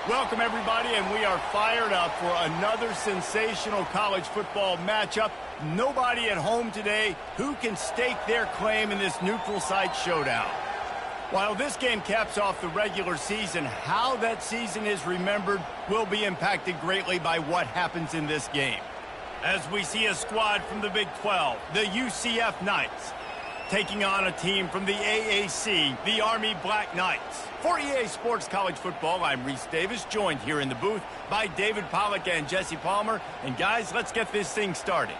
Welcome, everybody, and we are fired up for another sensational college football matchup. Nobody at home today who can stake their claim in this neutral site showdown. While this game caps off the regular season, how that season is remembered will be impacted greatly by what happens in this game. As we see a squad from the Big 12, the UCF Knights, taking on a team from the AAC, the Army Black Knights. For EA Sports College Football, I'm Reese Davis, joined here in the booth by David Pollack and Jesse Palmer. And guys, let's get this thing started.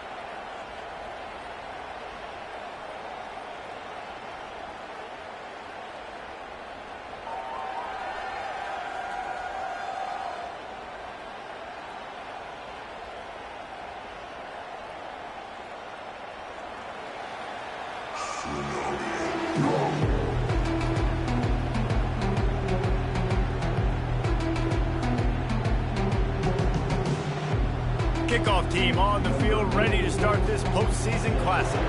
Kickoff team on the field, ready to start this postseason classic.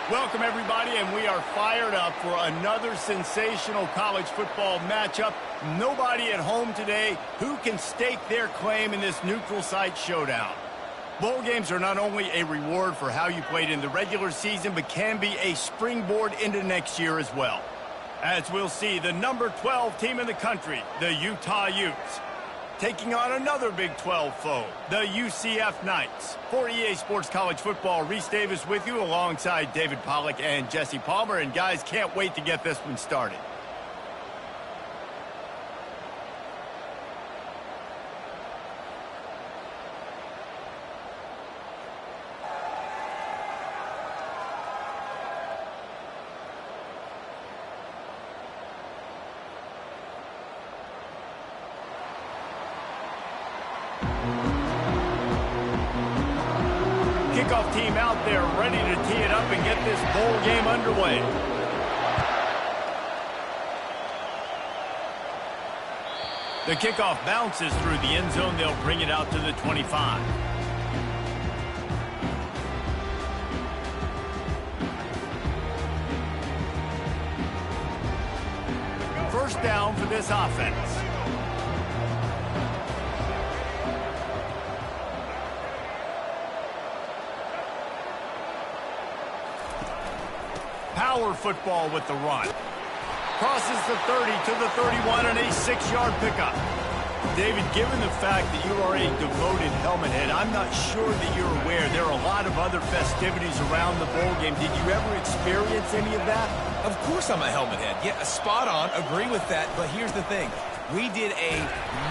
Welcome, everybody, and we are fired up for another sensational college football matchup. Nobody at home today who can stake their claim in this neutral site showdown. Bowl games are not only a reward for how you played in the regular season, but can be a springboard into next year as well. As we'll see, the number 12 team in the country, the Utah Utes, taking on another Big 12 foe, the UCF Knights. For EA Sports College Football, Reese Davis with you alongside David Pollack and Jesse Palmer. And guys, can't wait to get this one started. Kickoff team out there ready to tee it up and get this bowl game underway. The kickoff bounces through the end zone. They'll bring it out to the 25. First down for this offense. Power football with the run. Crosses the 30 to the 31 and a 6-yard pickup. David, given the fact that you are a devoted helmet head, I'm not sure that you're aware there are a lot of other festivities around the bowl game. Did you ever experience any of that? Of course I'm a helmet head. Yeah, spot on. Agree with that. But here's the thing. We did a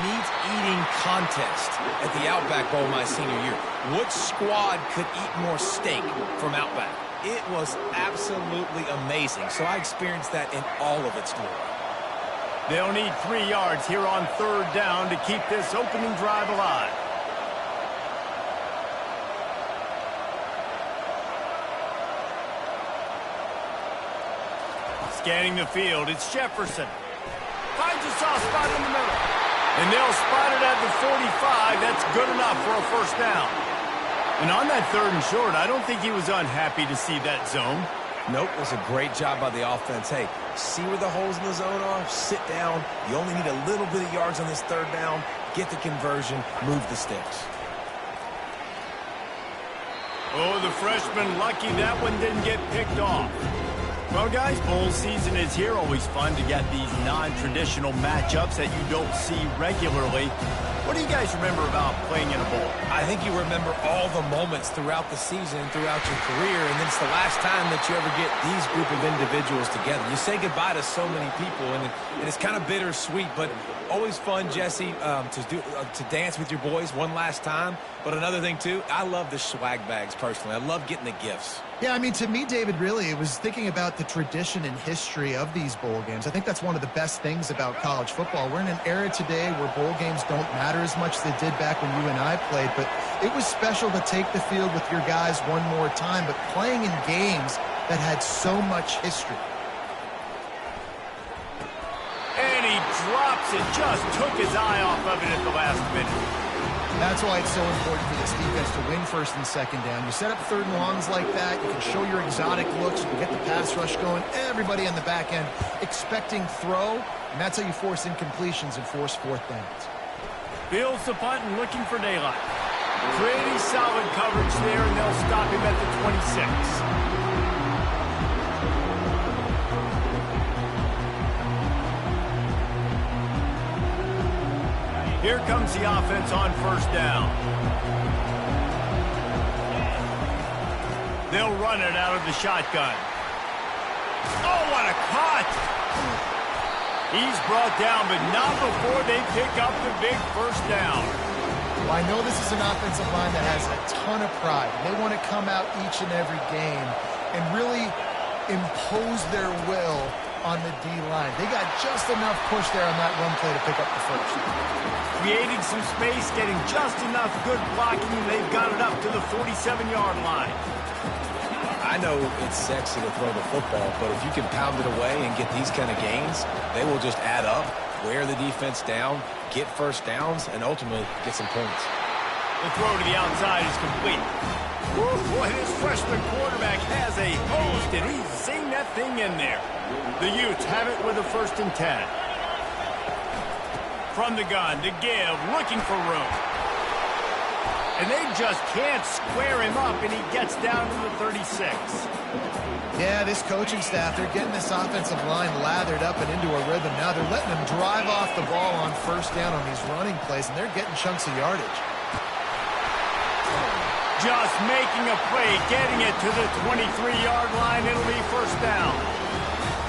meat-eating contest at the Outback Bowl my senior year. Which squad could eat more steak from Outback? It was absolutely amazing. So I experienced that in all of its glory. They'll need 3 yards here on 3rd down to keep this opening drive alive. Scanning the field, it's Jefferson. Finds a soft spot in the middle. And they'll spot it at the 45. That's good enough for a 1st down. And on that 3rd and short, I don't think he was unhappy to see that zone. Nope, it was a great job by the offense. Hey, see where the holes in the zone are? Sit down. You only need a little bit of yards on this 3rd down. Get the conversion. Move the sticks. Oh, the freshman lucky that one didn't get picked off. Well, guys, bowl season is here. Always fun to get these non-traditional matchups that you don't see regularly. What do you guys remember about playing in a bowl? I think you remember all the moments throughout the season, throughout your career, and then it's the last time that you ever get these group of individuals together. You say goodbye to so many people, and it's kind of bittersweet, but always fun, Jesse, to dance with your boys one last time. But another thing, too, I love the swag bags, personally. I love getting the gifts. Yeah, I mean, to me, David, really, it was thinking about the tradition and history of these bowl games. I think that's one of the best things about college football. We're in an era today where bowl games don't matter as much as they did back when you and I played, but it was special to take the field with your guys one more time, but playing in games that had so much history. And he drops it, just took his eye off of it at the last minute. That's why it's so important for this defense to win 1st and 2nd down. You set up 3rd and longs like that, you can show your exotic looks, you can get the pass rush going, everybody on the back end expecting throw, and that's how you force incompletions and force 4th downs. Fields the punt and looking for daylight. Pretty solid coverage there, and they'll stop him at the 26. Here comes the offense on 1st down. They'll run it out of the shotgun. Oh, what a cut! He's brought down, but not before they pick up the big 1st down. Well, I know this is an offensive line that has a ton of pride. They want to come out each and every game and really impose their will on the D-line. They got just enough push there on that run play to pick up the 1st. Creating some space, getting just enough good blocking, and they've got it up to the 47-yard line. I know it's sexy to throw the football, but if you can pound it away and get these kind of gains, they will just add up, wear the defense down, get 1st downs, and ultimately get some points. The throw to the outside is complete. Woo, boy, this freshman quarterback has a host, and he's seen that thing in there. The Utes have it with a 1st and 10. From the gun to give, looking for room. And they just can't square him up, and he gets down to the 36. Yeah, this coaching staff, they're getting this offensive line lathered up and into a rhythm. Now they're letting them drive off the ball on 1st down on these running plays, and they're getting chunks of yardage. Just making a play, getting it to the 23-yard line. It'll be 1st down.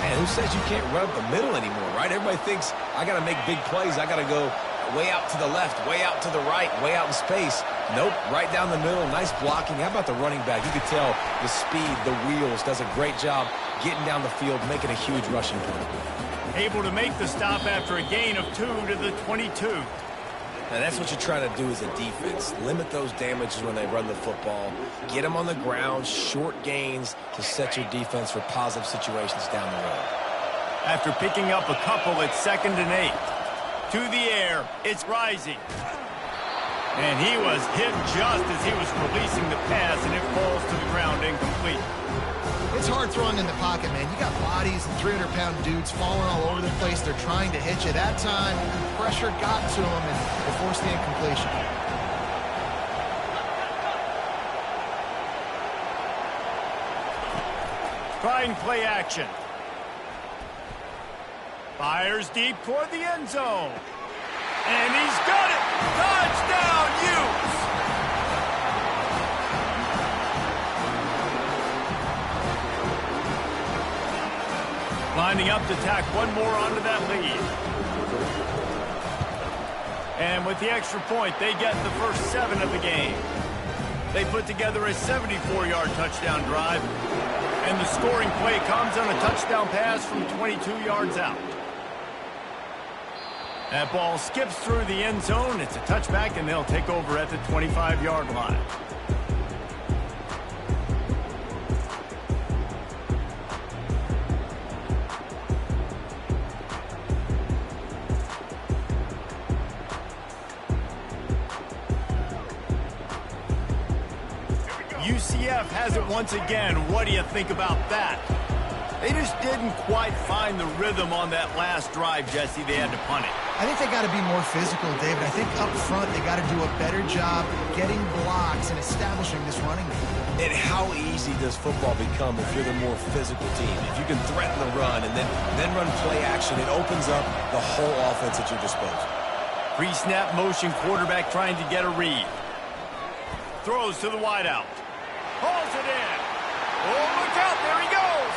Man, who says you can't run up the middle anymore, right? Everybody thinks, I got to make big plays. I got to go way out to the left, way out to the right, way out in space. Nope, right down the middle, nice blocking. How about the running back? You could tell the speed, the wheels, does a great job getting down the field, making a huge rushing play. Able to make the stop after a gain of 2 to the 22. Now, that's what you try to do as a defense. Limit those damages when they run the football. Get them on the ground, short gains to set your defense for positive situations down the road. After picking up a couple, it's 2nd and 8. To the air, it's Rising. And he was hit just as he was releasing the pass, and it falls to the ground incomplete. It's hard throwing in the pocket, man. You got bodies and 300-pound dudes falling all over the place. They're trying to hit you. That time, pressure got to them, and they forced the incompletion. Trying play action. Fires deep toward the end zone. And he's got it! Touchdown, Utes! Lining up to tack one more onto that lead. And with the extra point, they get the first 7 of the game. They put together a 74-yard touchdown drive. And the scoring play comes on a touchdown pass from 22 yards out. That ball skips through the end zone. It's a touchback, and they'll take over at the 25-yard line. UCF has it once again. What do you think about that? They just didn't quite find the rhythm on that last drive, Jesse. They had to punt it. I think they got to be more physical, David. I think up front they got to do a better job getting blocks and establishing this running game. And how easy does football become if you're the more physical team? If you can threaten the run and then run play action, it opens up the whole offense at your disposal. Pre-snap motion, quarterback trying to get a read. Throws to the wideout. Hauls it in. Oh, look out. There he goes.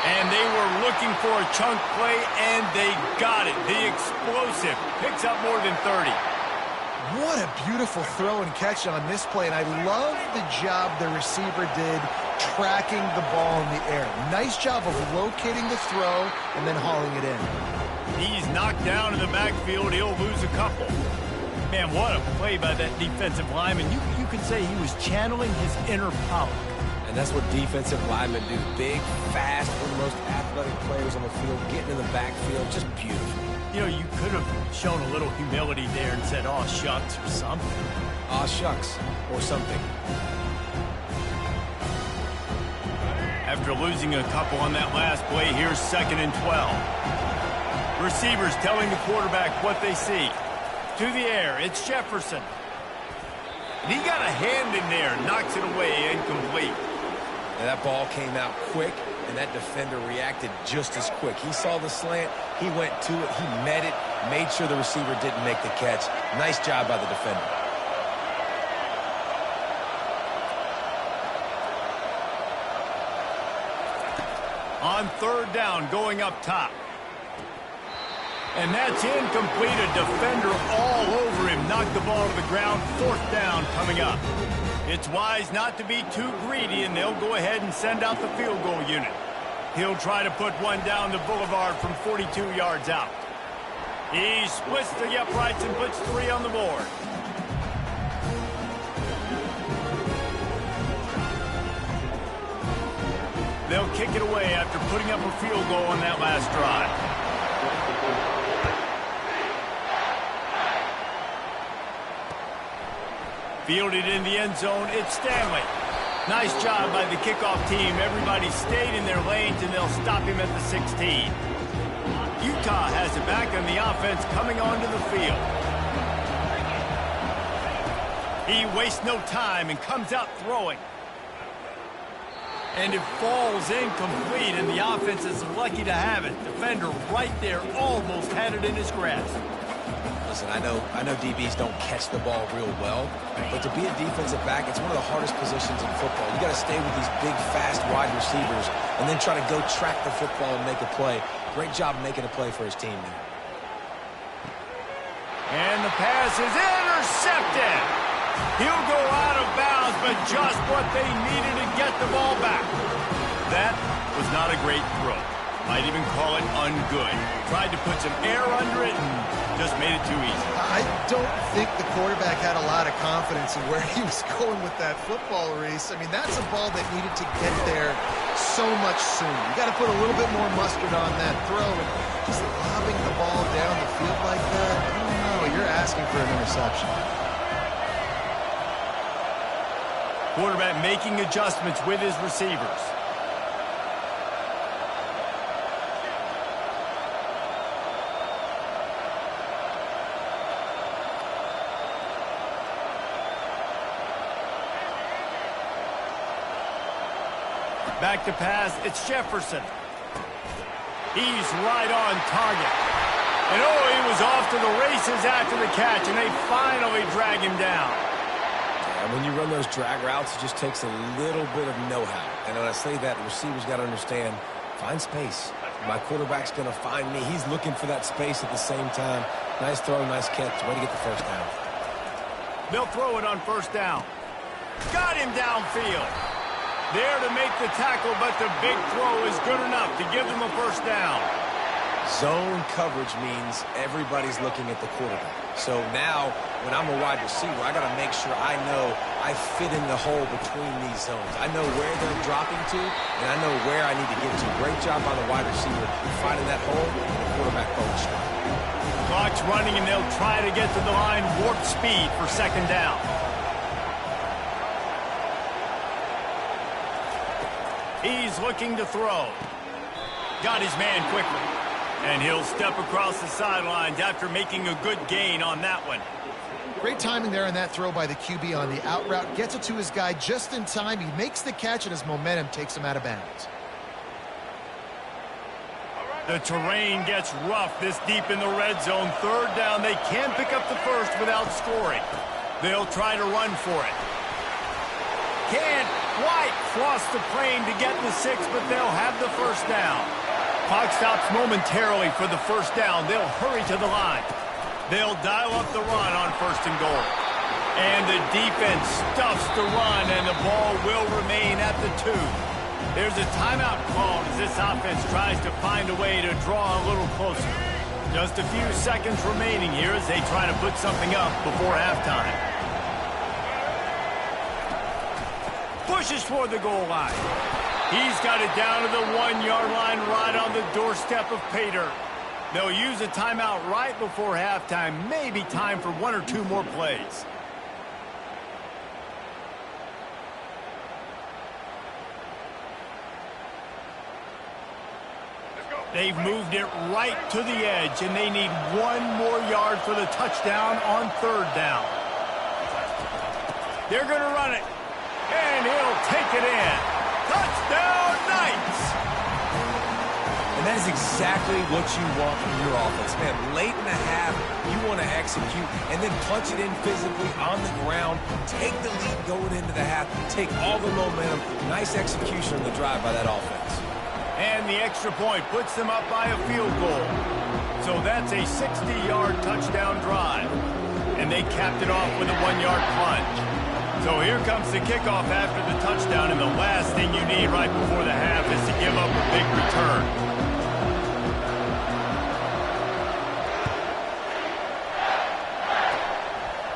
And they were looking for a chunk play, and they got it. The explosive picks up more than 30. What a beautiful throw and catch on this play, and I love the job the receiver did tracking the ball in the air. Nice job of locating the throw and then hauling it in. He's knocked down in the backfield. He'll lose a couple. Man, what a play by that defensive lineman. You could say he was channeling his inner power. And that's what defensive linemen do. Big, fast, one of the most athletic players on the field, getting in the backfield, just beautiful. You know, you could have shown a little humility there and said, "Aw, shucks," or something. Aw, shucks, or something. After losing a couple on that last play, here's 2nd and 12. Receivers telling the quarterback what they see. To the air, it's Jefferson. And he got a hand in there, knocks it away, incomplete. And that ball came out quick, and that defender reacted just as quick. He saw the slant, he went to it, he met it, made sure the receiver didn't make the catch. Nice job by the defender. On 3rd down, going up top. And that's incomplete. A defender all over him. Knocked the ball to the ground. 4th down coming up. It's wise not to be too greedy, and they'll go ahead and send out the field goal unit. He'll try to put one down the boulevard from 42 yards out. He splits the uprights and puts 3 on the board. They'll kick it away after putting up a field goal on that last drive. Fielded in the end zone, it's Stanley. Nice job by the kickoff team. Everybody stayed in their lanes, and they'll stop him at the 16. Utah has it back on the offense coming onto the field. He wastes no time and comes out throwing. And it falls incomplete, and the offense is lucky to have it. Defender right there almost had it in his grasp. Listen, I know DBs don't catch the ball real well, but to be a defensive back, it's one of the hardest positions in football. You got to stay with these big, fast, wide receivers and then try to go track the football and make a play. Great job making a play for his team there. And the pass is intercepted. He'll go out of bounds, but just what they needed to get the ball back. That was not a great throw. Might even call it ungood. Tried to put some air under it and just made it too easy. I don't think the quarterback had a lot of confidence in where he was going with that football, Reese. I mean, that's a ball that needed to get there so much sooner. You got to put a little bit more mustard on that throw, and just lobbing the ball down the field like that, I don't know. You're asking for an interception. Quarterback making adjustments with his receivers. Back to pass, it's Jefferson. He's right on target. And oh, he was off to the races after the catch, and they finally drag him down. And when you run those drag routes, it just takes a little bit of know-how. And when I say that, the receiver's got to understand, find space. My quarterback's going to find me. He's looking for that space at the same time. Nice throw, nice catch. Way to get the first down. They'll throw it on 1st down. Got him downfield. There to make the tackle, but the big throw is good enough to give them a 1st down. Zone coverage means everybody's looking at the quarterback. So now, when I'm a wide receiver, I got to make sure I know I fit in the hole between these zones. I know where they're dropping to, and I know where I need to get to. Great job by the wide receiver finding that hole in the quarterback bonus strike. Clock's running, and they'll try to get to the line warp speed for second down. He's looking to throw. Got his man quickly. And he'll step across the sidelines after making a good gain on that one. Great timing there in that throw by the QB on the out route. Gets it to his guy just in time. He makes the catch, and his momentum takes him out of bounds. The terrain gets rough this deep in the red zone. Third down, they can't pick up the first without scoring. They'll try to run for it. Can't quite cross the plane to get the 6, but they'll have the first down. Clock stops momentarily for the first down. They'll hurry to the line. They'll dial up the run on first and goal. And the defense stuffs the run, and the ball will remain at the 2. There's a timeout called as this offense tries to find a way to draw a little closer. Just a few seconds remaining here as they try to put something up before halftime. Pushes toward the goal line. He's got it down to the 1-yard line right on the doorstep of Pater. They'll use a timeout right before halftime. Maybe time for 1 or 2 more plays. They've moved it right to the edge, and they need 1 more yard for the touchdown on third down. They're going to run it, and he'll take it in. Touchdown, Knights! And that is exactly what you want from your offense. Man, late in the half, you want to execute and then punch it in physically on the ground. Take the lead going into the half. Take all the momentum. Nice execution on the drive by that offense. And the extra point puts them up by a field goal. So that's a 60-yard touchdown drive. And they capped it off with a 1-yard plunge. So here comes the kickoff after the touchdown, and the last thing you need right before the half is to give up a big return.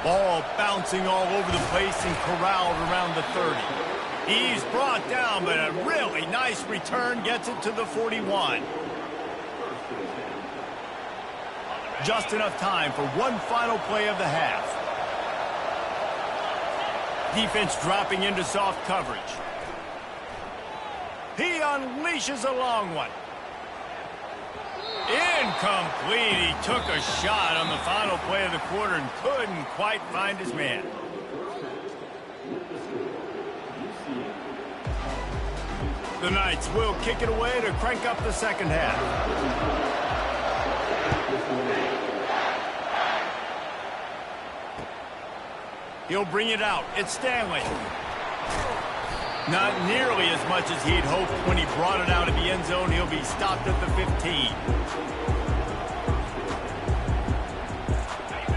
Ball bouncing all over the place and corralled around the 30. He's brought down, but a really nice return gets it to the 41. Just enough time for one final play of the half. Defense dropping into soft coverage. He unleashes a long one. Incomplete. He took a shot on the final play of the quarter and couldn't quite find his man. The Knights will kick it away to crank up the second half. He'll bring it out. It's Stanley. Not nearly as much as he'd hoped when he brought it out of the end zone. He'll be stopped at the 15.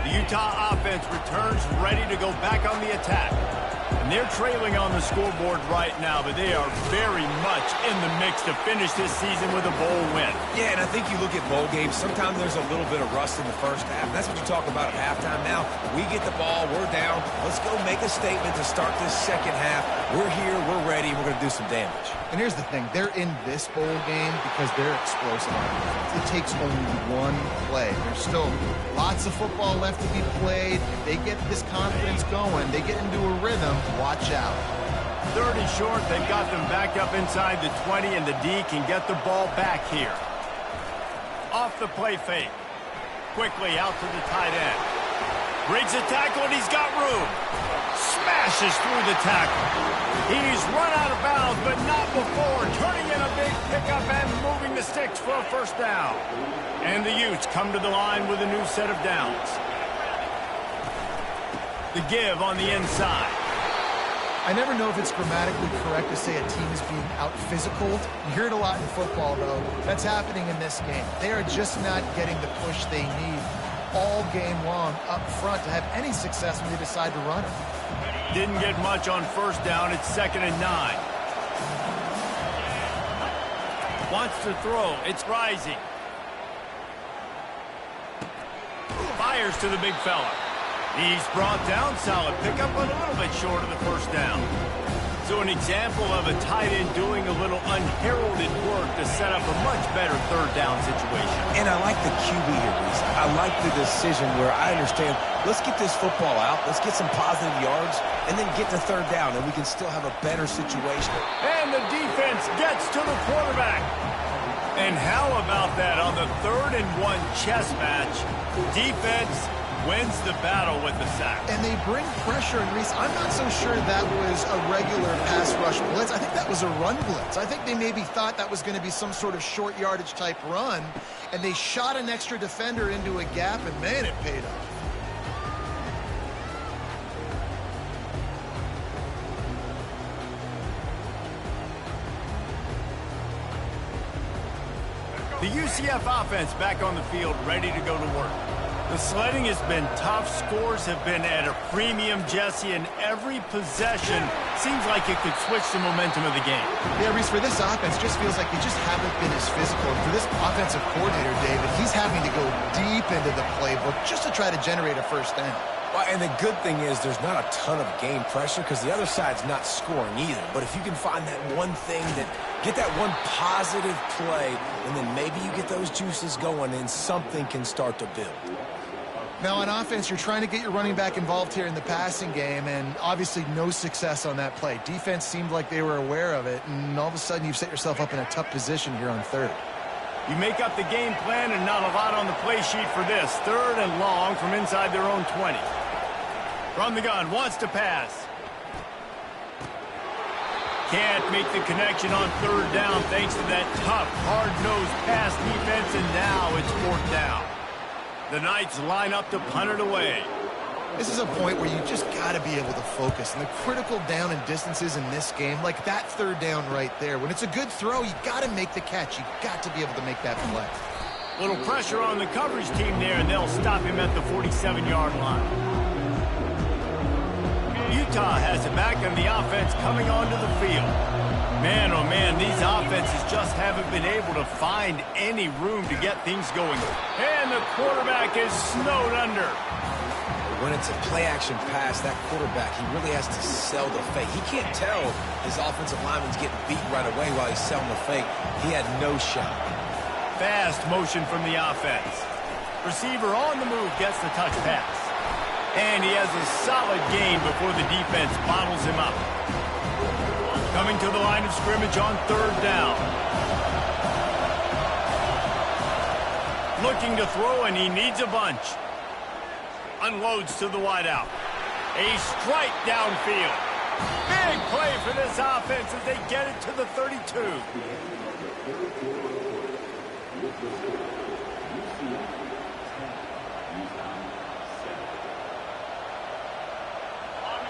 The Utah offense returns ready to go back on the attack. And they're trailing on the scoreboard right now, but they are very much in the mix to finish this season with a bowl win. Yeah, and I think you look at bowl games, sometimes there's a little bit of rust in the first half. That's what you talk about at halftime. Now, we get the ball, we're down. Let's go make a statement to start this second half. We're here, we're ready, we're going to do some damage. And here's the thing, they're in this bowl game because they're explosive on defense. It takes only one play. There's still lots of football left to be played. If they get this confidence going, they get into a rhythm, watch out. Third and short, they've got them backed up inside the 20, and the D can get the ball back here. Off the play fake. Quickly out to the tight end. Breaks a tackle, and he's got room. Smashes through the tackle. He's run out of bounds, but not before. Turning in a big pickup and moving the sticks for a first down. And the Utes come to the line with a new set of downs. The give on the inside. I never know if it's grammatically correct to say a team is being out-physicaled. You hear it a lot in football, though. That's happening in this game. They are just not getting the push they need all game long up front to have any success when they decide to run it. Didn't get much on first down. It's 2nd and 9. Wants to throw. It's rising. Fires to the big fella. He's brought down, solid pickup, but a little bit short of the first down. So an example of a tight end doing a little unheralded work to set up a much better third down situation. And I like the QB here, Reese. I like the decision where I understand, let's get this football out, let's get some positive yards, and then get to third down, and we can still have a better situation. And the defense gets to the quarterback. And how about that on the 3rd-and-1 chess match? Defense wins the battle with the sack. And they bring pressure, and Reese, I'm not so sure that was a regular pass rush blitz. I think that was a run blitz. I think they maybe thought that was going to be some sort of short yardage type run, and they shot an extra defender into a gap, and man, it paid off. The UCF offense back on the field, ready to go to work. The sledding has been tough. Scores have been at a premium, Jesse, and every possession seems like it could switch the momentum of the game. Yeah, Reese, for this offense, just feels like they just haven't been as physical. And for this offensive coordinator, David, he's having to go deep into the playbook just to try to generate a first down. Well, and the good thing is there's not a ton of game pressure because the other side's not scoring either. But if you can find that one thing get that one positive play, and then maybe you get those juices going and something can start to build. Now, on offense, you're trying to get your running back involved here in the passing game, and obviously no success on that play. Defense seemed like they were aware of it, and all of a sudden you've set yourself up in a tough position here on 3rd. You make up the game plan and not a lot on the play sheet for this. 3rd and long from inside their own 20. From the gun, wants to pass. Can't make the connection on 3rd down thanks to that tough, hard-nosed pass defense, and now it's 4th down. The Knights line up to punt it away. This is a point where you just got to be able to focus. And the critical down and distances in this game, like that 3rd down right there, when it's a good throw, you got to make the catch. You got to be able to make that play. Little pressure on the coverage team there, and they'll stop him at the 47-yard line. Utah has it back, and the offense coming onto the field. Man, oh man, these offenses just haven't been able to find any room to get things going. And the quarterback is snowed under. When it's a play-action pass, that quarterback, he really has to sell the fake. He can't tell his offensive lineman's getting beat right away while he's selling the fake. He had no shot. Fast motion from the offense. Receiver on the move gets the touch pass. And he has a solid gain before the defense bottles him up. Coming to the line of scrimmage on 3rd down. Looking to throw, and he needs a bunch. Unloads to the wideout. A strike downfield. Big play for this offense as they get it to the 32.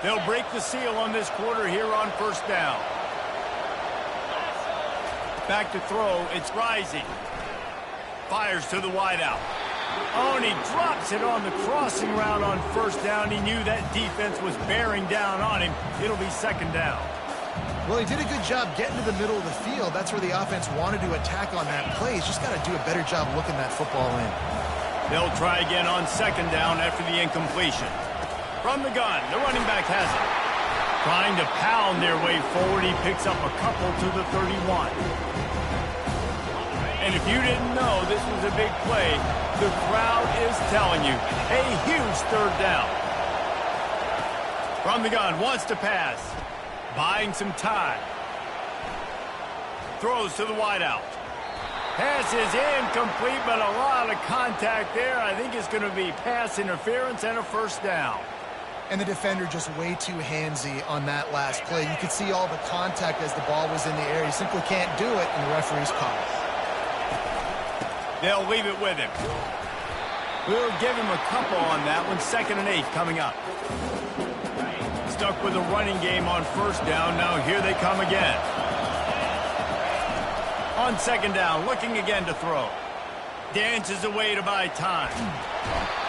They'll break the seal on this quarter here on 1st down. Back to throw. It's Rising. Fires to the wideout. Oh, and he drops it on the crossing route on 1st down. He knew that defense was bearing down on him. It'll be 2nd down. Well, he did a good job getting to the middle of the field. That's where the offense wanted to attack on that play. He's just got to do a better job looking that football in. They'll try again on 2nd down after the incompletion. From the gun, the running back has it. Trying to pound their way forward, he picks up a couple to the 31. And if you didn't know this was a big play, the crowd is telling you, a huge 3rd down. From the gun, wants to pass. Buying some time. Throws to the wideout. Pass is incomplete, but a lot of contact there. I think it's going to be pass interference and a 1st down. And the defender just way too handsy on that last play. You could see all the contact as the ball was in the air. He simply can't do it, and the referee's caught it. They'll leave it with him. We'll give him a couple on that one. 2nd and 8 coming up. Stuck with a running game on 1st down. Now here they come again. On 2nd down, looking again to throw. Dances away to buy time.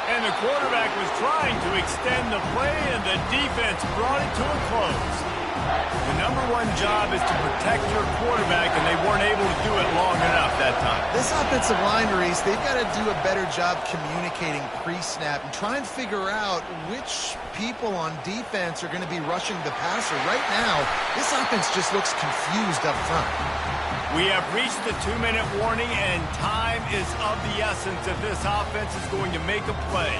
And the quarterback was trying to extend the play, and the defense brought it to a close. The number one job is to protect your quarterback, and they weren't able to do it long enough that time. This offensive line, Reese, they've got to do a better job communicating pre-snap and try and figure out which people on defense are going to be rushing the passer. Right now, this offense just looks confused up front. We have reached the 2-minute warning, and time is of the essence if this offense is going to make a play.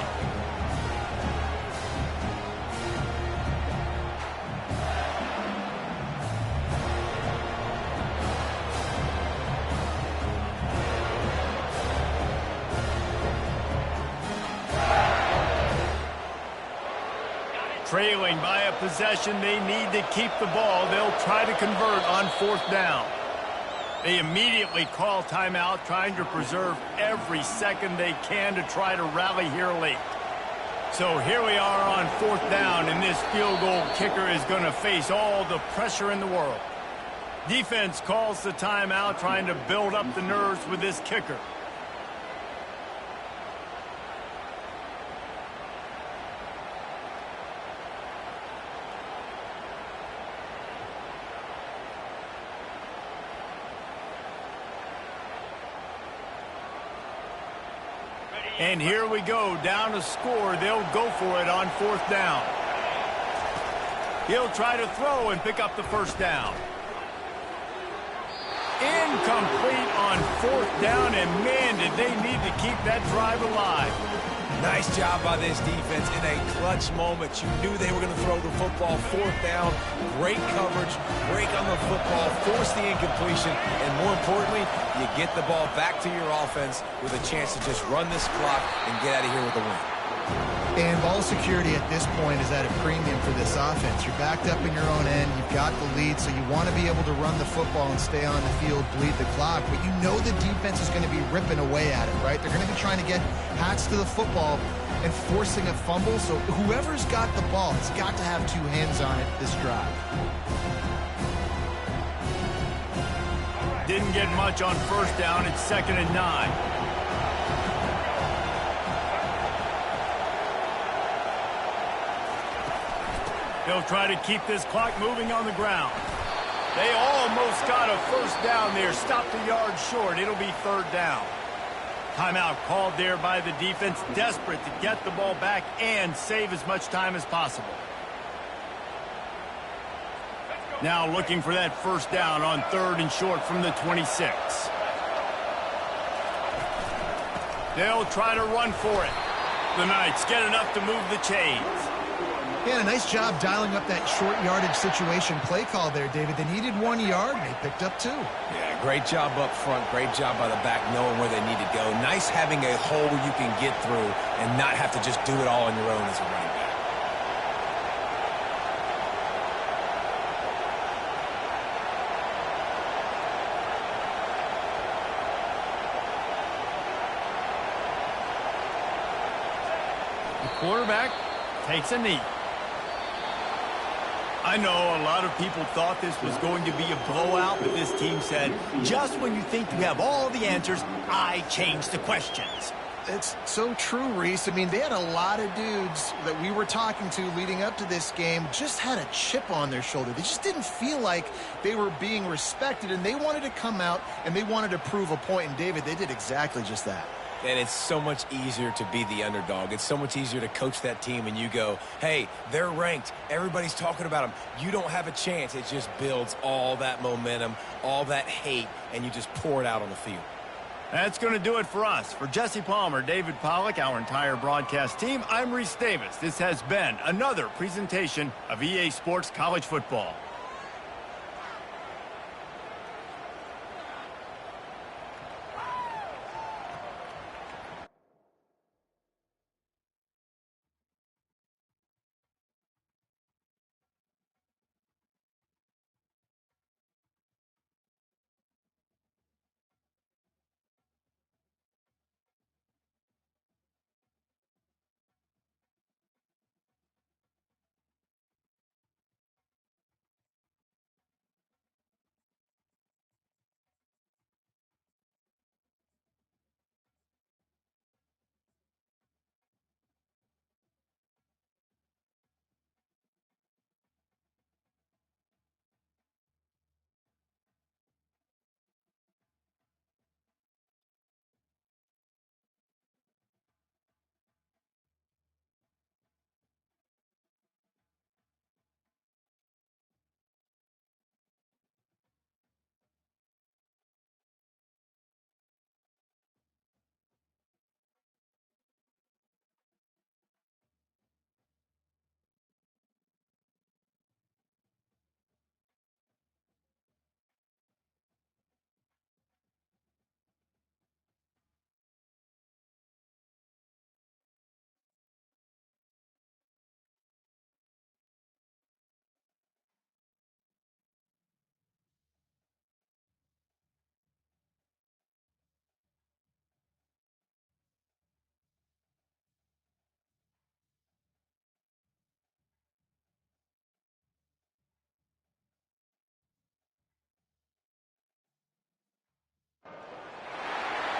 Trailing by a possession, they need to keep the ball. They'll try to convert on 4th down. They immediately call timeout, trying to preserve every second they can to try to rally here late. So here we are on 4th down, and this field goal kicker is going to face all the pressure in the world. Defense calls the timeout, trying to build up the nerves with this kicker. And here we go, down to score. They'll go for it on 4th down. He'll try to throw and pick up the 1st down. Incomplete on 4th down, and man, did they need to keep that drive alive. Nice job by this defense in a clutch moment. You knew they were going to throw the football. 4th down, great coverage, break on the football, force the incompletion, and more importantly, you get the ball back to your offense with a chance to just run this clock and get out of here with a win. And ball security at this point is at a premium for this offense. You're backed up in your own end. You've got the lead, so you want to be able to run the football and stay on the field, bleed the clock. But you know the defense is going to be ripping away at it, right? They're going to be trying to get hats to the football and forcing a fumble. So whoever's got the ball has got to have 2 hands on it this drive. Didn't get much on 1st down. It's 2nd and 9. They'll try to keep this clock moving on the ground. They almost got a 1st down there. Stopped a yard short. It'll be 3rd down. Timeout called there by the defense, desperate to get the ball back and save as much time as possible. Now looking for that 1st down on 3rd and short from the 26. They'll try to run for it. The Knights get enough to move the chains. Yeah, a nice job dialing up that short yardage situation play call there, David. They needed 1 yard, and they picked up 2. Yeah, great job up front. Great job by the back knowing where they need to go. Nice having a hole you can get through and not have to just do it all on your own as a running back. The quarterback takes a knee. I know a lot of people thought this was going to be a blowout, but this team said, just when you think you have all the answers, I change the questions. It's so true, Reese. I mean, they had a lot of dudes that we were talking to leading up to this game just had a chip on their shoulder. They just didn't feel like they were being respected, and they wanted to come out and they wanted to prove a point. And, David, they did exactly just that. And it's so much easier to be the underdog. It's so much easier to coach that team and you go, hey, they're ranked. Everybody's talking about them. You don't have a chance. It just builds all that momentum, all that hate, and you just pour it out on the field. That's going to do it for us. For Jesse Palmer, David Pollack, our entire broadcast team, I'm Reese Davis. This has been another presentation of EA Sports College Football.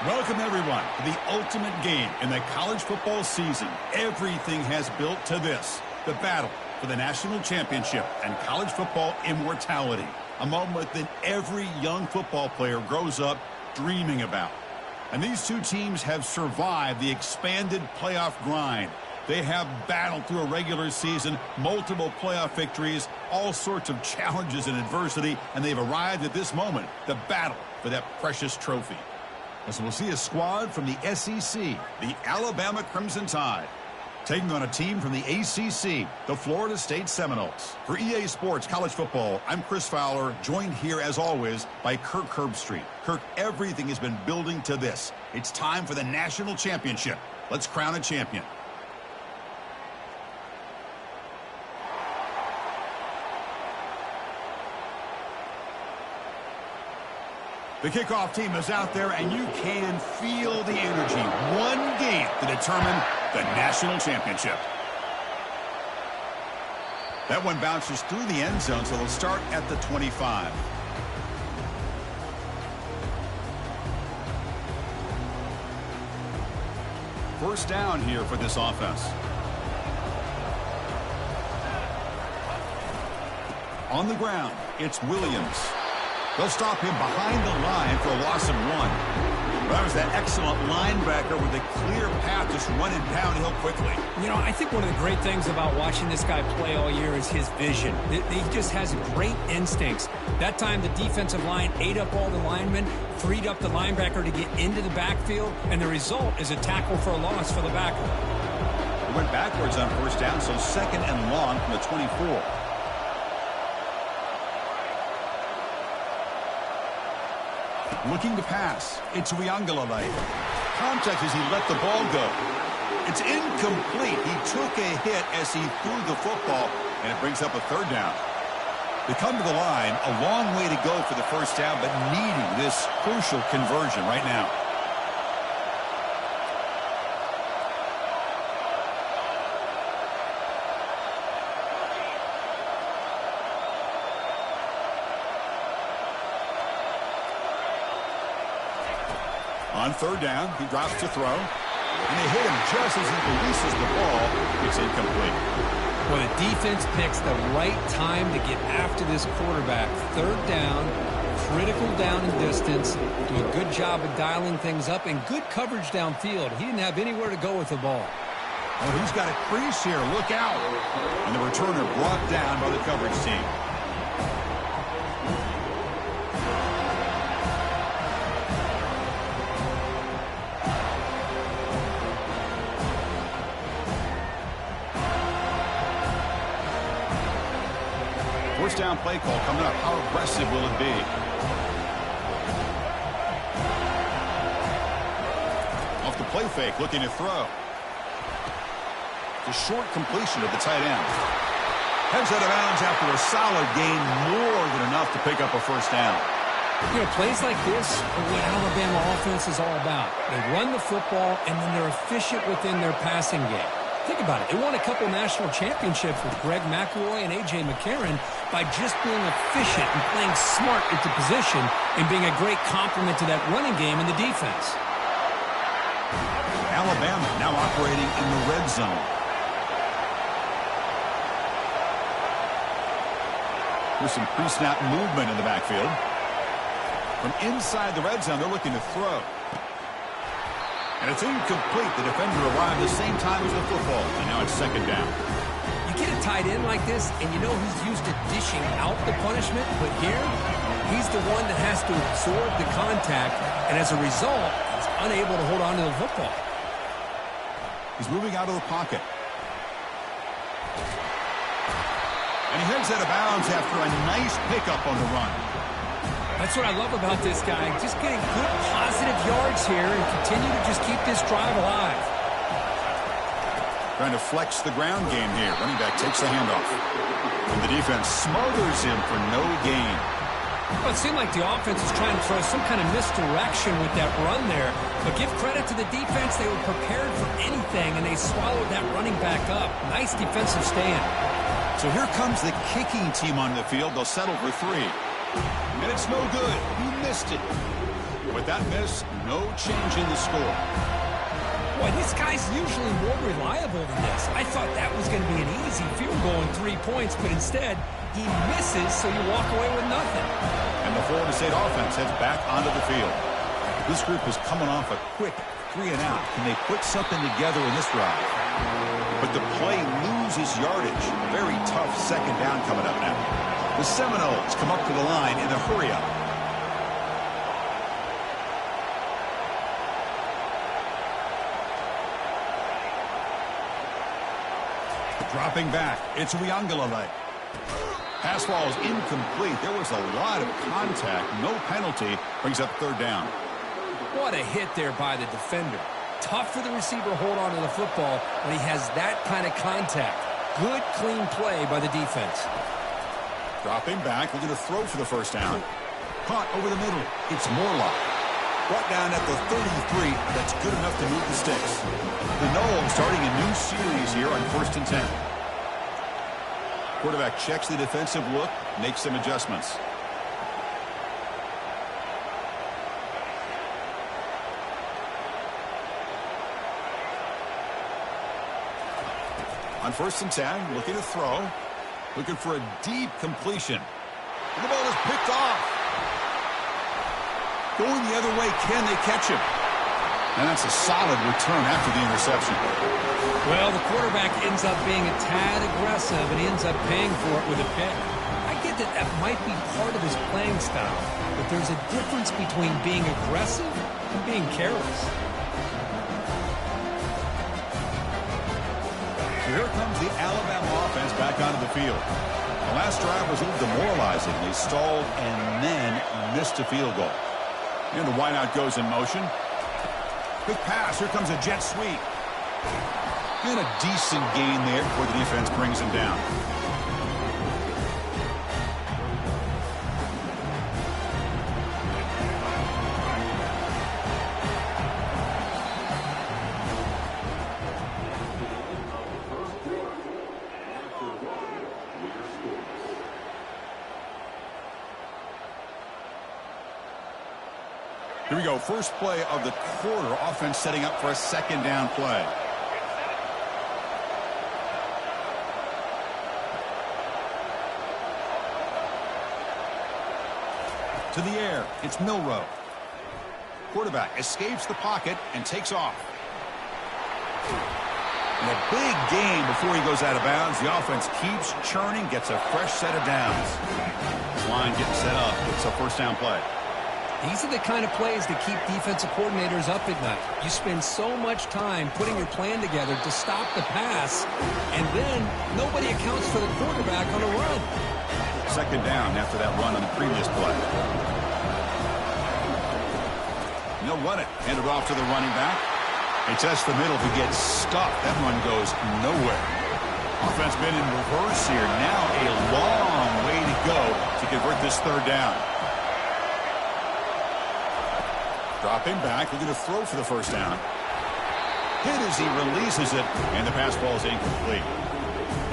Welcome, everyone, to the ultimate game in the college football season. Everything has built to this, the battle for the national championship and college football immortality, a moment that every young football player grows up dreaming about. And these two teams have survived the expanded playoff grind. They have battled through a regular season, multiple playoff victories, all sorts of challenges and adversity, and they've arrived at this moment, the battle for that precious trophy. As we'll see a squad from the SEC, the Alabama Crimson Tide, taking on a team from the ACC, the Florida State Seminoles. For EA Sports College Football, I'm Chris Fowler, joined here as always by Kirk Herbstreit. Kirk, everything has been building to this. It's time for the national championship. Let's crown a champion. The kickoff team is out there, and you can feel the energy. One game to determine the national championship. That one bounces through the end zone, so they'll start at the 25. First down here for this offense. On the ground, it's Williams. They'll stop him behind the line for a loss of 1. That was that excellent linebacker with a clear path just running downhill quickly. You know, I think one of the great things about watching this guy play all year is his vision. He just has great instincts. That time the defensive line ate up all the linemen, freed up the linebacker to get into the backfield, and the result is a tackle for a loss for the backer. He went backwards on first down, so second and long from the 24. Looking to pass. It's Riangalale. Contact as he let the ball go. It's incomplete. He took a hit as he threw the football, and it brings up a third down. They come to the line, a long way to go for the first down, but needing this crucial conversion right now. On third down, he drops to throw, and they hit him just as he releases the ball. It's incomplete. Well, the defense picks the right time to get after this quarterback. Third down, critical down and distance, do a good job of dialing things up, and good coverage downfield. He didn't have anywhere to go with the ball. Oh, he's got a crease here. Look out. And the returner brought down by the coverage team. First down play call coming up. How aggressive will it be? Off the play fake, looking to throw. The short completion of the tight end. Heads out of bounds after a solid gain, more than enough to pick up a first down. You know, plays like this are what Alabama offense is all about. They run the football, and then they're efficient within their passing game. Think about it. They won a couple national championships with Greg McElroy and A.J. McCarron by just being efficient and playing smart into position and being a great complement to that running game in the defense. Alabama now operating in the red zone. There's some pre-snap movement in the backfield. From inside the red zone, they're looking to throw. And it's incomplete. The defender arrived the same time as the football. And now it's second down. You get a tight end like this, and you know he's used to dishing out the punishment. But here, he's the one that has to absorb the contact. And as a result, he's unable to hold on to the football. He's moving out of the pocket. And he heads out of bounds after a nice pickup on the run. That's what I love about this guy. Just getting good positive yards here and continue to just keep this drive alive. Trying to flex the ground game here. Running back takes the handoff. And the defense smothers him for no gain. Well, it seemed like the offense was trying to throw some kind of misdirection with that run there. But give credit to the defense. They were prepared for anything, and they swallowed that running back up. Nice defensive stand. So here comes the kicking team on the field. They'll settle for 3. And it's no good. He missed it. With that miss, no change in the score. Boy, this guy's usually more reliable than this. I thought that was going to be an easy field goal in 3 points, but instead, he misses, so you walk away with nothing. And the Florida State offense heads back onto the field. This group is coming off a quick 3-and-out. Can they put something together in this drive? But the play loses yardage. Very tough second down coming up now. The Seminoles come up to the line in a hurry-up. Dropping back, it's Uiagalelei. Pass ball is incomplete. There was a lot of contact. No penalty. Brings up third down. What a hit there by the defender. Tough for the receiver to hold on to the football when he has that kind of contact. Good, clean play by the defense. Dropping back, looking to throw for the first down. Caught over the middle. It's Morlock. Brought down at the 33. That's good enough to move the sticks. The Noles starting a new series here on 1st and 10. Quarterback checks the defensive look, makes some adjustments. On 1st and 10, looking to throw. Looking for a deep completion. And the ball is picked off. Going the other way, can they catch him? And that's a solid return after the interception. Well, the quarterback ends up being a tad aggressive, and he ends up paying for it with a pick. I get that that might be part of his playing style, but there's a difference between being aggressive and being careless. So here comes the Alabama offense back onto the field. The last drive was a little demoralizing. They stalled and then missed a field goal. And the wideout goes in motion. Quick pass. Here comes a jet sweep. And a decent gain there before the defense brings him down. Here we go. First play of the quarter. Offense setting up for a second down play. To the air. It's Milroe. Quarterback escapes the pocket and takes off. And a big gain before he goes out of bounds. The offense keeps churning, gets a fresh set of downs. This line getting set up. It's a first down play. These are the kind of plays that keep defensive coordinators up at night. You spend so much time putting your plan together to stop the pass, and then nobody accounts for the quarterback on a run. Second down after that run on the previous play. And they'll run it. Hand it off to the running back. He tests the middle. He gets stuffed. That run goes nowhere. Offense been in reverse here. Now a long way to go to convert this third down. Dropping back, looking to throw for the first down. Hit as he releases it, and the pass ball is incomplete.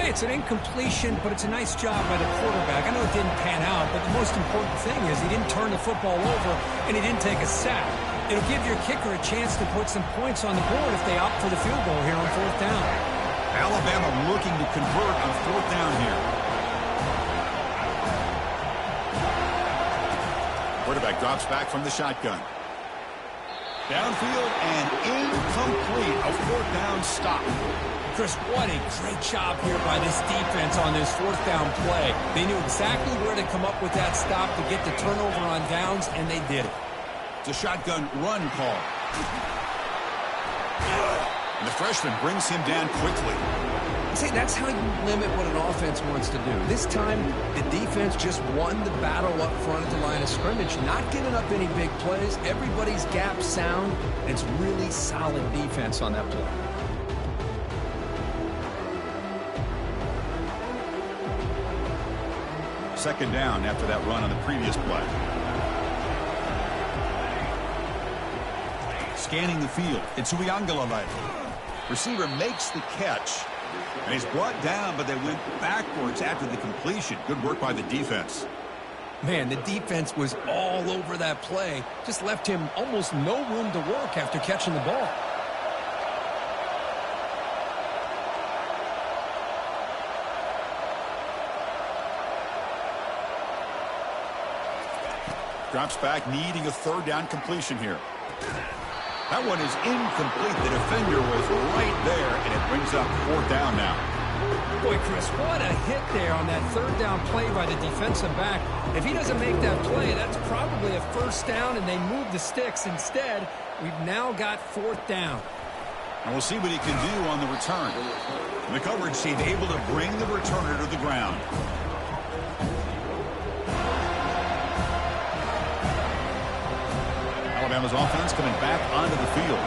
Hey, it's an incompletion, but it's a nice job by the quarterback. I know it didn't pan out, but the most important thing is he didn't turn the football over, and he didn't take a sack. It'll give your kicker a chance to put some points on the board if they opt for the field goal here on fourth down. Alabama looking to convert on fourth down here. Quarterback drops back from the shotgun. Downfield and incomplete. A fourth down stop. Chris, what a great job here by this defense on this fourth down play. They knew exactly where to come up with that stop to get the turnover on downs, and they did it. It's a shotgun run call. And the freshman brings him down quickly. See, that's how you limit what an offense wants to do. This time, the defense just won the battle up front at the line of scrimmage, not giving up any big plays. Everybody's gap sound, and it's really solid defense on that play. Second down after that run on the previous play. Scanning the field. It's Uiagalelei. Receiver makes the catch. And he's brought down, but they went backwards after the completion. Good work by the defense. Man, the defense was all over that play. Just left him almost no room to work after catching the ball. Drops back, needing a third down completion here. That one is incomplete. The defender was right there, and it brings up fourth down now. Boy, Chris, what a hit there on that third down play by the defensive back. If he doesn't make that play, that's probably a first down, and they move the sticks. Instead, we've now got fourth down. And we'll see what he can do on the return. The coverage team able to bring the returner to the ground. Alabama's offense coming back onto the field.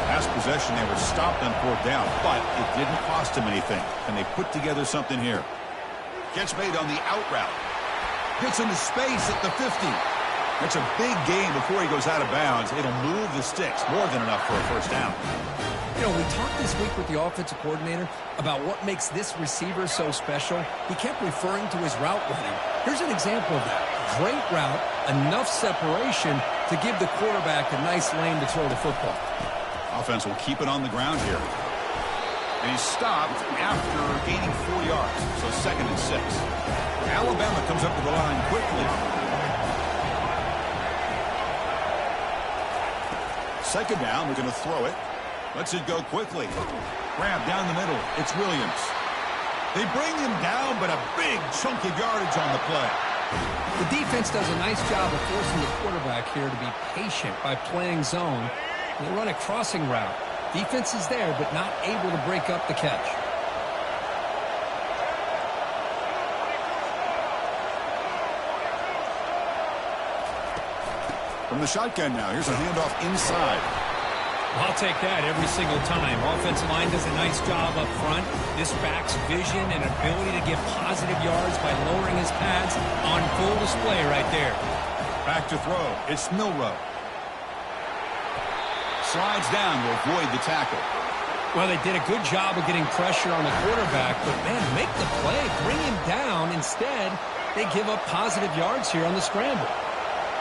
Last possession, they were stopped on fourth down, but it didn't cost them anything. And they put together something here. Catch made on the out route. Gets into space at the 50. That's a big gain before he goes out of bounds. It'll move the sticks, more than enough for a first down. You know, we talked this week with the offensive coordinator about what makes this receiver so special. He kept referring to his route running. Here's an example of that. Great route, enough separation to give the quarterback a nice lane to throw the football. Offense will keep it on the ground here. And he's stopped after gaining 4 yards, so 2nd and 6. Alabama comes up to the line quickly. 2nd down, we're going to throw it. Lets it go quickly. Grab down the middle. It's Williams. They bring him down, but a big chunk of yardage on the play. The defense does a nice job of forcing the quarterback here to be patient by playing zone. They run a crossing route. Defense is there, but not able to break up the catch. From the shotgun now, here's a handoff inside. I'll take that every single time. Offensive line does a nice job up front. This back's vision and ability to get positive yards by lowering his pads on full display right there. Back to throw. It's Milroe. Slides down to avoid the tackle. Well, they did a good job of getting pressure on the quarterback, but, man, make the play. Bring him down. Instead, they give up positive yards here on the scramble.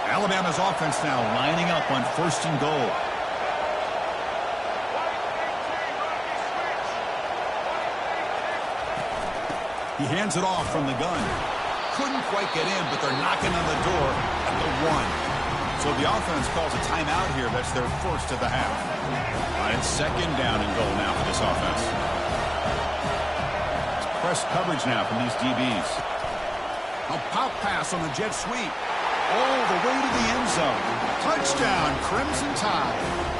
Alabama's offense now lining up on 1st and goal. He hands it off from the gun. Couldn't quite get in, but they're knocking on the door at the 1. So the offense calls a timeout here. That's their first of the half. It's 2nd down and goal now for this offense. It's press coverage now from these DBs. A pop pass on the jet sweep. All the way to the end zone. Touchdown, Crimson Tide.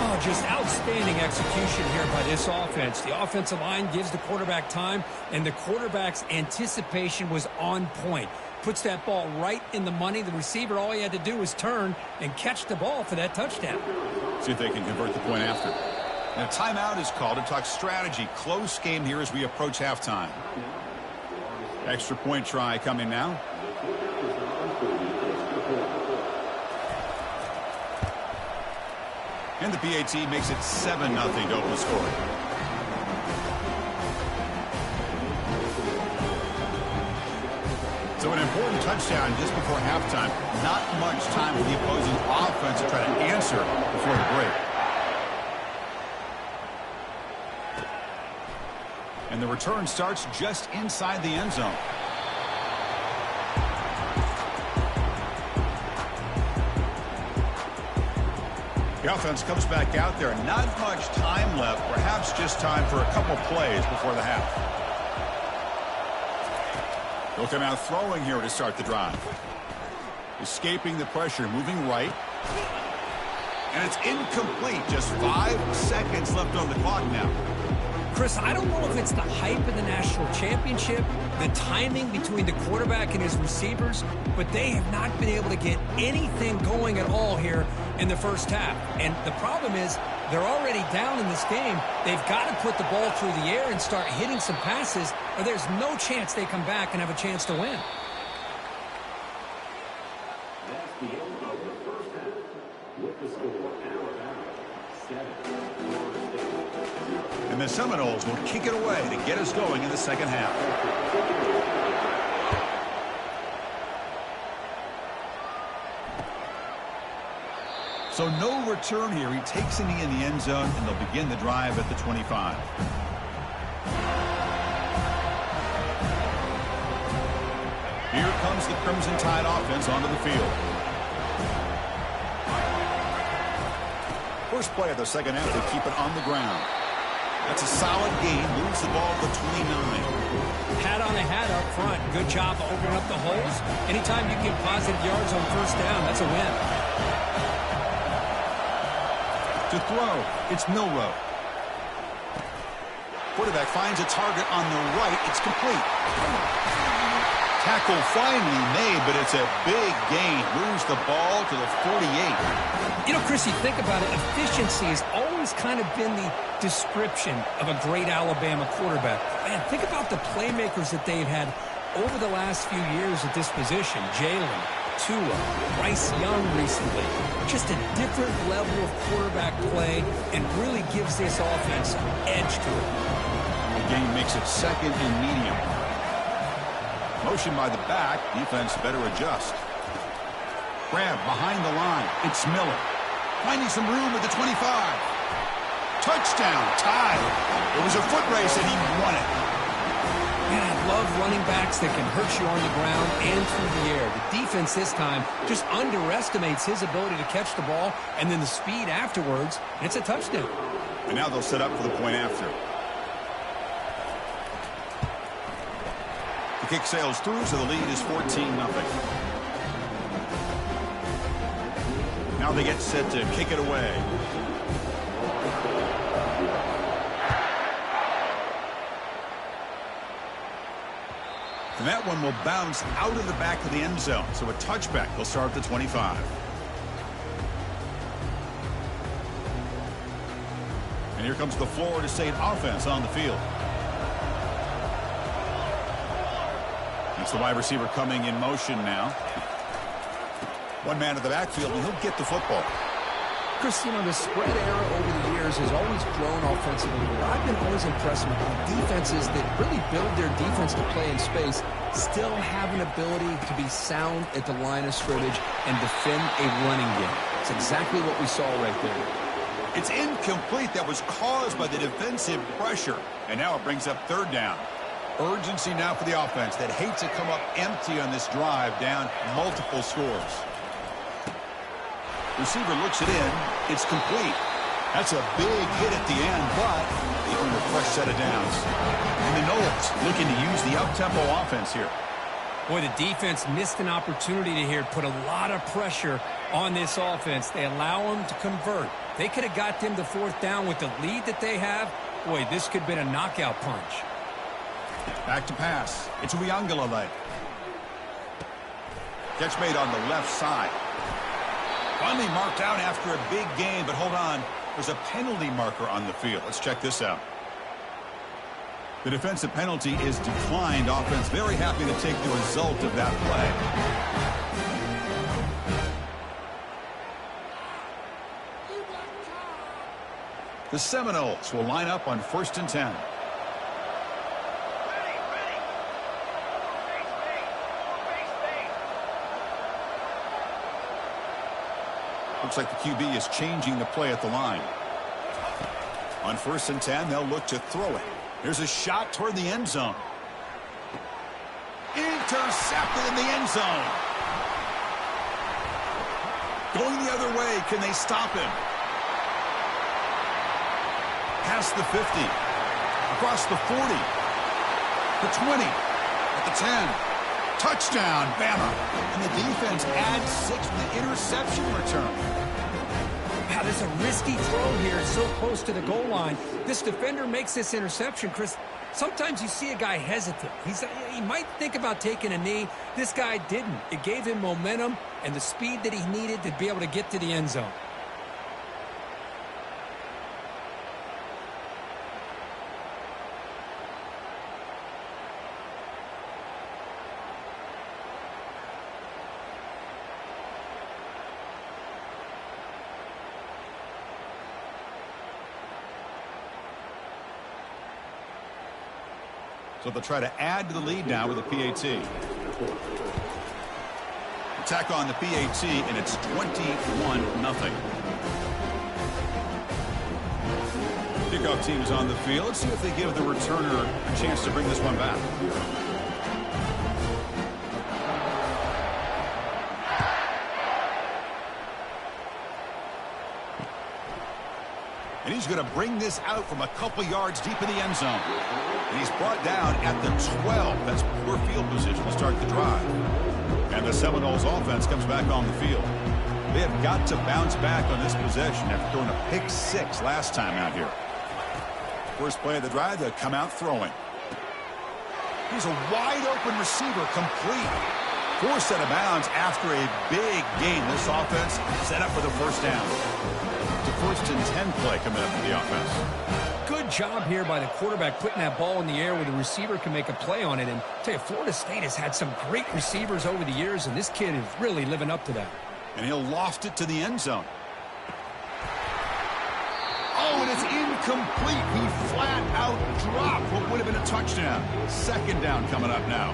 Oh, just outstanding execution here by this offense. The offensive line gives the quarterback time, and the quarterback's anticipation was on point. Puts that ball right in the money. The receiver, all he had to do was turn and catch the ball for that touchdown. See if they can convert the point after. And a timeout is called to talk strategy. Close game here as we approach halftime. Extra point try coming now. And the PAT makes it 7-0 to open the score. So an important touchdown just before halftime. Not much time for the opposing offense to try to answer before the break. And the return starts just inside the end zone. The offense comes back out there. Not much time left. Perhaps just time for a couple plays before the half. They'll come out throwing here to start the drive. Escaping the pressure, moving right. And it's incomplete. Just 5 seconds left on the clock now. Chris, I don't know if it's the hype of the national championship, the timing between the quarterback and his receivers, but they have not been able to get anything going at all here in the first half. And the problem is they're already down in this game. They've got to put the ball through the air and start hitting some passes, or there's no chance they come back and have a chance to win. That's the end of the first half. With the score, Alabama 7. And the Seminoles will kick it away to get us going in the second half. So no return here. He takes it in the end zone, and they'll begin the drive at the 25. Here comes the Crimson Tide offense onto the field. First play of the second half, they keep it on the ground. That's a solid gain. Moves the ball to the 29. Hat on a hat up front. Good job opening up the holes. Anytime you get positive yards on first down, that's a win. To throw, it's Milrow. Quarterback finds a target on the right. It's complete. Tackle finally made, but it's a big gain. Moves the ball to the 48. You know, Chris, you think about it, efficiency has always kind of been the description of a great Alabama quarterback. Man, think about the playmakers that they've had over the last few years at this position. Jalen, Tua, Bryce Young recently. Just a different level of quarterback play and really gives this offense edge to it. The game makes it second and medium. Motion by the back. Defense better adjust. Grab behind the line. It's Miller. Finding some room at the 25. Touchdown. Tied. It was a foot race and he won it. Man, I love running backs that can hurt you on the ground and through the air. The defense this time just underestimates his ability to catch the ball and then the speed afterwards. And it's a touchdown. And now they'll set up for the point after. The kick sails through, so the lead is 14-0. Now they get set to kick it away. And that one will bounce out of the back of the end zone. So a touchback will start at the 25. And here comes the Florida State offense on the field. That's the wide receiver coming in motion now. One man in the backfield, and he'll get the football. Chris, you know, the spread era over the years has always grown offensively, but I've been always impressed with defenses that really build their defense to play in space, still have an ability to be sound at the line of scrimmage and defend a running game. It's exactly what we saw right there. It's incomplete. That was caused by the defensive pressure. And now it brings up third down. Urgency now for the offense that hates to come up empty on this drive, down multiple scores. Receiver looks it in. It's complete. That's a big hit at the end, but they earn a fresh set of downs. And the Noles looking to use the up-tempo offense here. Boy, the defense missed an opportunity to here put a lot of pressure on this offense. They allow them to convert. They could have got them to fourth down with the lead that they have. Boy, this could have been a knockout punch. Back to pass. It's Uiagalelei. Catch made on the left side. Finally marked out after a big gain, but hold on. There's a penalty marker on the field. Let's check this out. The defensive penalty is declined. Offense very happy to take the result of that play. The Seminoles will line up on 1st and 10. Looks like the QB is changing the play at the line. On 1st and 10, they'll look to throw it. Here's a shot toward the end zone. Intercepted in the end zone. Going the other way. Can they stop him? Past the 50. Across the 40. The 20. At the 10. Touchdown, Bama. And the defense adds 6 with the interception return. Wow, there's a risky throw here. It's so close to the goal line. This defender makes this interception, Chris. Sometimes you see a guy hesitant. He might think about taking a knee. This guy didn't. It gave him momentum and the speed that he needed to be able to get to the end zone. So they'll try to add to the lead now with a PAT. Attack on the PAT, and it's 21-0. Kickoff team is on the field. Let's see if they give the returner a chance to bring this one back. And he's going to bring this out from a couple yards deep in the end zone. And he's brought down at the 12. That's poor field position to start the drive. And the Seminoles offense comes back on the field. They have got to bounce back on this possession after throwing a pick 6 last time out here. First play of the drive, they'll come out throwing. Here's a wide-open receiver, complete. Forced out of bounds after a big game. This offense set up for the first down. It's a 1st and 10 play coming up for the offense. Good job here by the quarterback putting that ball in the air where the receiver can make a play on it. And I'll tell you, Florida State has had some great receivers over the years, and this kid is really living up to that. And he'll loft it to the end zone. Oh, and it's incomplete. He flat out dropped what would have been a touchdown. 2nd down coming up now.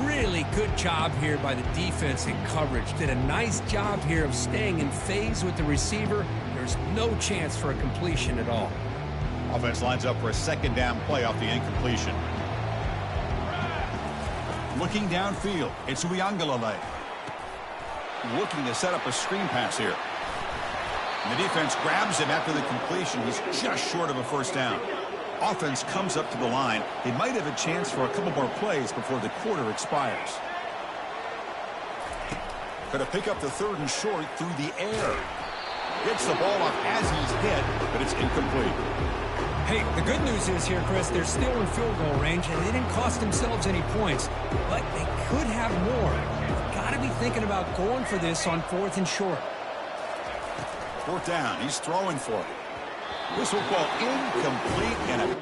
Really good job here by the defense in coverage. Did a nice job here of staying in phase with the receiver. There's no chance for a completion at all. Offense lines up for a 2nd down play off the incompletion. Looking downfield, it's Uiagalelei. Looking to set up a screen pass here. And the defense grabs him after the completion. He's just short of a 1st down. Offense comes up to the line. They might have a chance for a couple more plays before the quarter expires. Going to pick up the 3rd and short through the air. Gets the ball off as he's hit, but it's incomplete. Hey, the good news is here, Chris, they're still in field goal range, and they didn't cost themselves any points. But they could have more. Got to be thinking about going for this on 4th and short. 4th down. He's throwing for it. This will fall incomplete and a